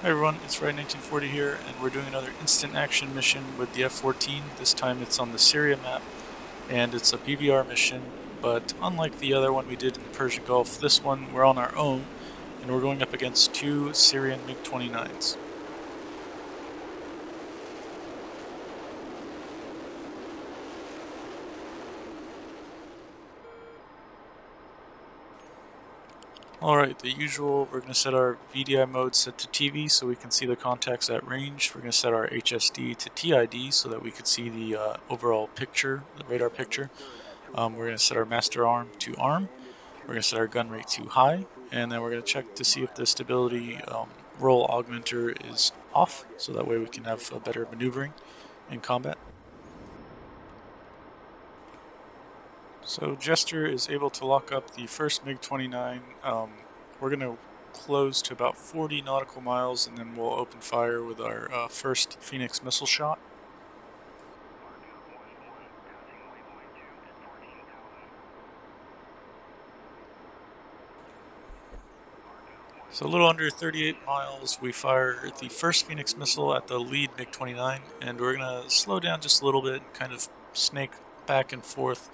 Hi everyone, it's Ride1940 here, and we're doing another instant action mission with the F-14. This time it's on the Syria map, and it's a BVR mission, but unlike the other one we did in the Persian Gulf, this one we're on our own, and we're going up against two Syrian MiG-29s. Alright, the usual, we're going to set our VDI mode set to TV so we can see the contacts at range. We're going to set our HSD to TID so that we could see the overall picture, the radar picture. We're going to set our master arm to arm. We're going to set our gun rate to high, and then we're going to check to see if the stability roll augmenter is off, so that way we can have a better maneuvering in combat. So Jester is able to lock up the first MiG-29. We're going to close to about 40 nautical miles, and then we'll open fire with our first Phoenix missile shot. So a little under 38 miles, we fire the first Phoenix missile at the lead MiG-29, and we're going to slow down just a little bit and kind of snake back and forth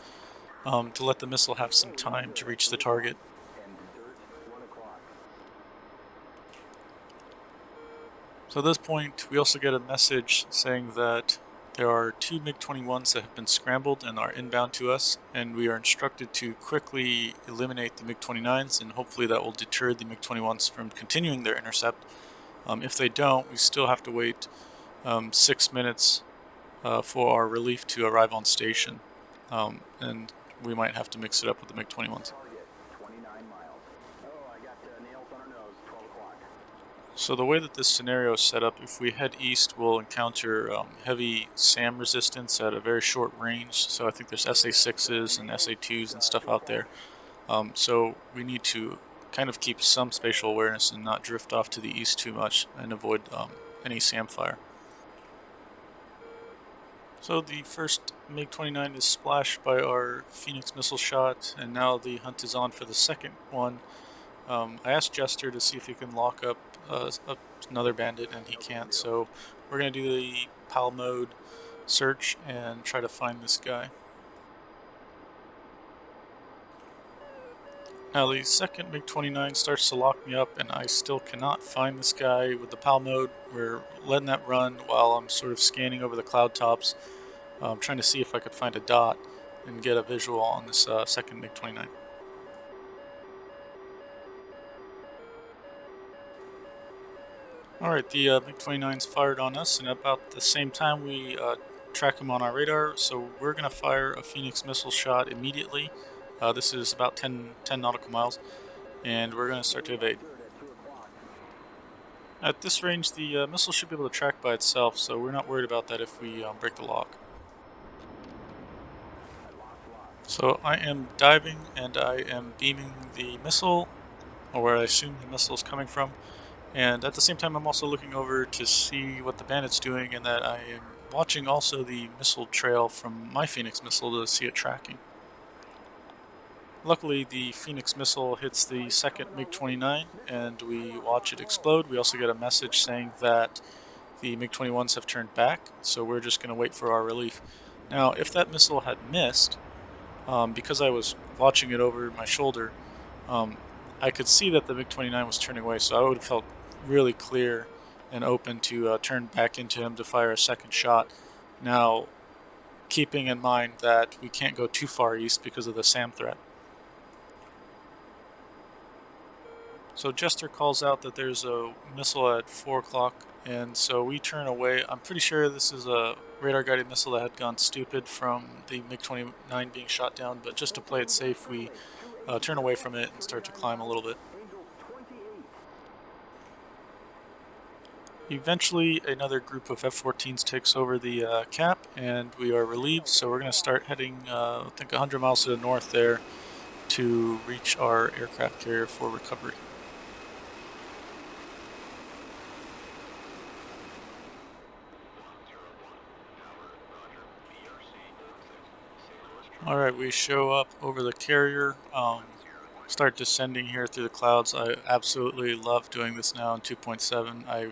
to let the missile have some time to reach the target. So at this point, we also get a message saying that there are two MiG-21s that have been scrambled and are inbound to us, and we are instructed to quickly eliminate the MiG-29s, and hopefully that will deter the MiG-21s from continuing their intercept. If they don't, we still have to wait 6 minutes for our relief to arrive on station, and we might have to mix it up with the MiG-21s. So the way that this scenario is set up, if we head east, we'll encounter heavy SAM resistance at a very short range. So I think there's SA-6s and SA-2s and stuff out there. So we need to kind of keep some spatial awareness and not drift off to the east too much and avoid any SAM fire. So the first MiG-29 is splashed by our Phoenix missile shot, and now the hunt is on for the second one. I asked Jester to see if he can lock up another bandit, and he can't, so we're going to do the PAL mode search and try to find this guy. Now the second MiG-29 starts to lock me up, and I still cannot find this guy with the PAL mode. We're letting that run while I'm sort of scanning over the cloud tops, trying to see if I could find a dot and get a visual on this second MiG-29. Alright, the MiG-29's fired on us, and about the same time we track him on our radar, so we're going to fire a Phoenix missile shot immediately. This is about 10 nautical miles, and we're going to start to evade. At this range, the missile should be able to track by itself, so we're not worried about that if we break the lock. So I am diving, and I am beaming the missile, or where I assume the missile is coming from. And at the same time, I'm also looking over to see what the bandit's doing, and that I am watching also the missile trail from my Phoenix missile to see it tracking. Luckily, the Phoenix missile hits the second MiG-29, and we watch it explode. We also get a message saying that the MiG-21s have turned back, so we're just going to wait for our relief. Now, if that missile had missed, because I was watching it over my shoulder, I could see that the MiG-29 was turning away, so I would have felt really clear and open to turn back into him to fire a second shot. Now, keeping in mind that we can't go too far east because of the SAM threat. So Jester calls out that there's a missile at 4 o'clock, and so we turn away. I'm pretty sure this is a radar-guided missile that had gone stupid from the MiG-29 being shot down, but just to play it safe, we turn away from it and start to climb a little bit. Eventually, another group of F-14s takes over the cap, and we are relieved, so we're going to start heading, I think, 100 miles to the north there to reach our aircraft carrier for recovery. Alright, we show up over the carrier. start descending here through the clouds. I absolutely love doing this now in 2.7. I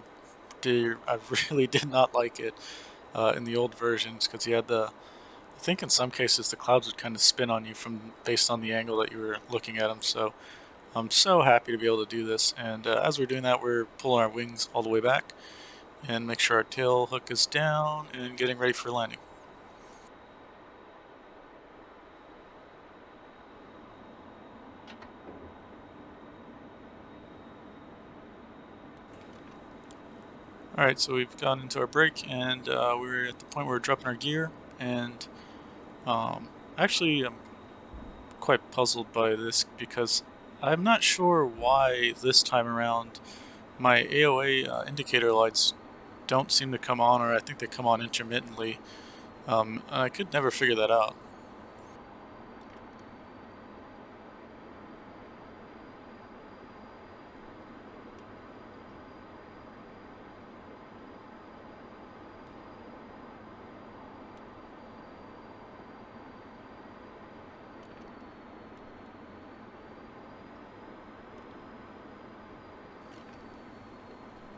really did not like it in the old versions because you had I think in some cases the clouds would kind of spin on you from based on the angle that you were looking at them. So I'm so happy to be able to do this. And as we're doing that, we're pulling our wings all the way back and make sure our tail hook is down and getting ready for landing. All right, so we've gone into our brake and we're at the point where we're dropping our gear. And actually, I'm quite puzzled by this because I'm not sure why this time around my AOA indicator lights don't seem to come on, or I think they come on intermittently. I could never figure that out.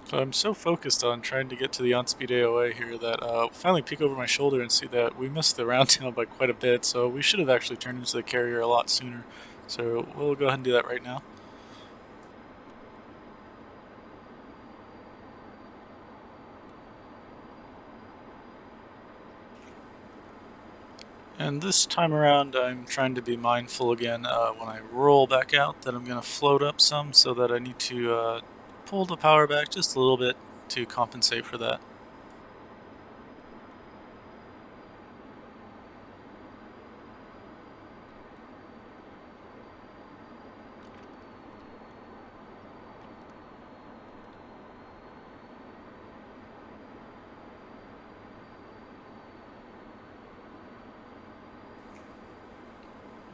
So I'm so focused on trying to get to the on-speed AOA here that finally peek over my shoulder and see that we missed the round down by quite a bit, so we should have actually turned into the carrier a lot sooner. So we'll go ahead and do that right now. And this time around, I'm trying to be mindful again when I roll back out that I'm going to float up some so that I need to pull the power back just a little bit to compensate for that.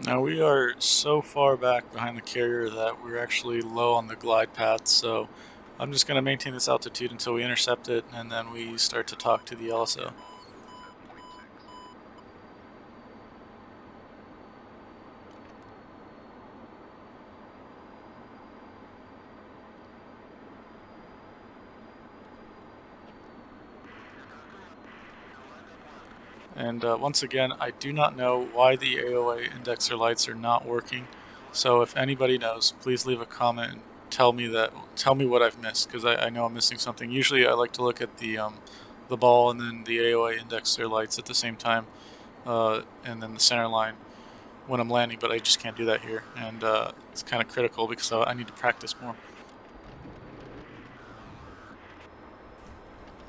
Now we are so far back behind the carrier that we're actually low on the glide path, so I'm just going to maintain this altitude until we intercept it and then we start to talk to the LSO. And once again, I do not know why the AOA indexer lights are not working. So if anybody knows, please leave a comment and tell me what I've missed, because I know I'm missing something. Usually I like to look at the ball and then the AOA indexer lights at the same time, and then the center line when I'm landing, but I just can't do that here. And it's kind of critical because I need to practice more.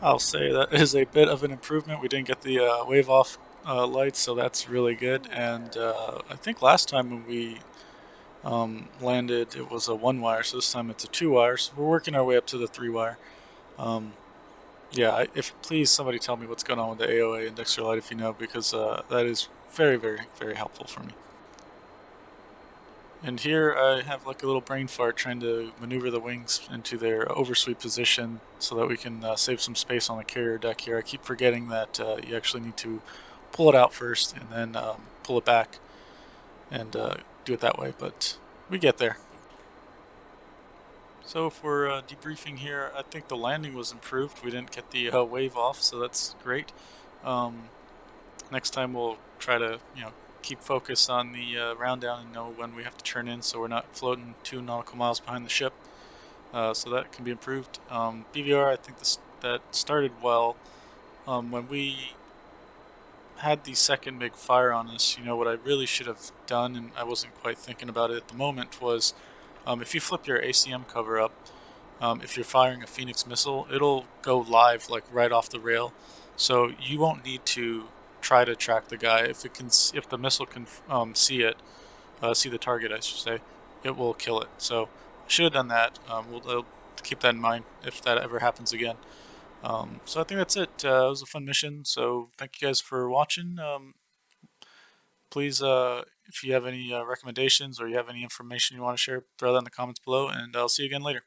I'll say that is a bit of an improvement. We didn't get the wave off lights, so that's really good. And I think last time when we landed, it was a 1 wire, so this time it's a 2 wire. So we're working our way up to the 3 wire. Um, yeah, if please somebody tell me what's going on with the AOA indexer light if you know, because that is very, very, very helpful for me. And here I have like a little brain fart trying to maneuver the wings into their oversweep position so that we can save some space on the carrier deck here. I keep forgetting that you actually need to pull it out first and then pull it back and do it that way, but we get there. So for debriefing here, I think the landing was improved. We didn't get the wave off, so that's great. Um, Next time we'll try to, keep focus on the round down and know when we have to turn in so we're not floating 2 nautical miles behind the ship. So that can be improved. BVR, I think that started well. When we had the second big fire on us, what I really should have done, and I wasn't quite thinking about it at the moment, was if you flip your ACM cover up, if you're firing a Phoenix missile, it'll go live like right off the rail. So you won't need to try to track the guy. If the missile can see it, see the target, I should say, it will kill it. So I should have done that. We'll keep that in mind if that ever happens again. So I think that's it. It was a fun mission. So thank you guys for watching. Please, if you have any recommendations or you have any information you want to share, throw that in the comments below, and I'll see you again later.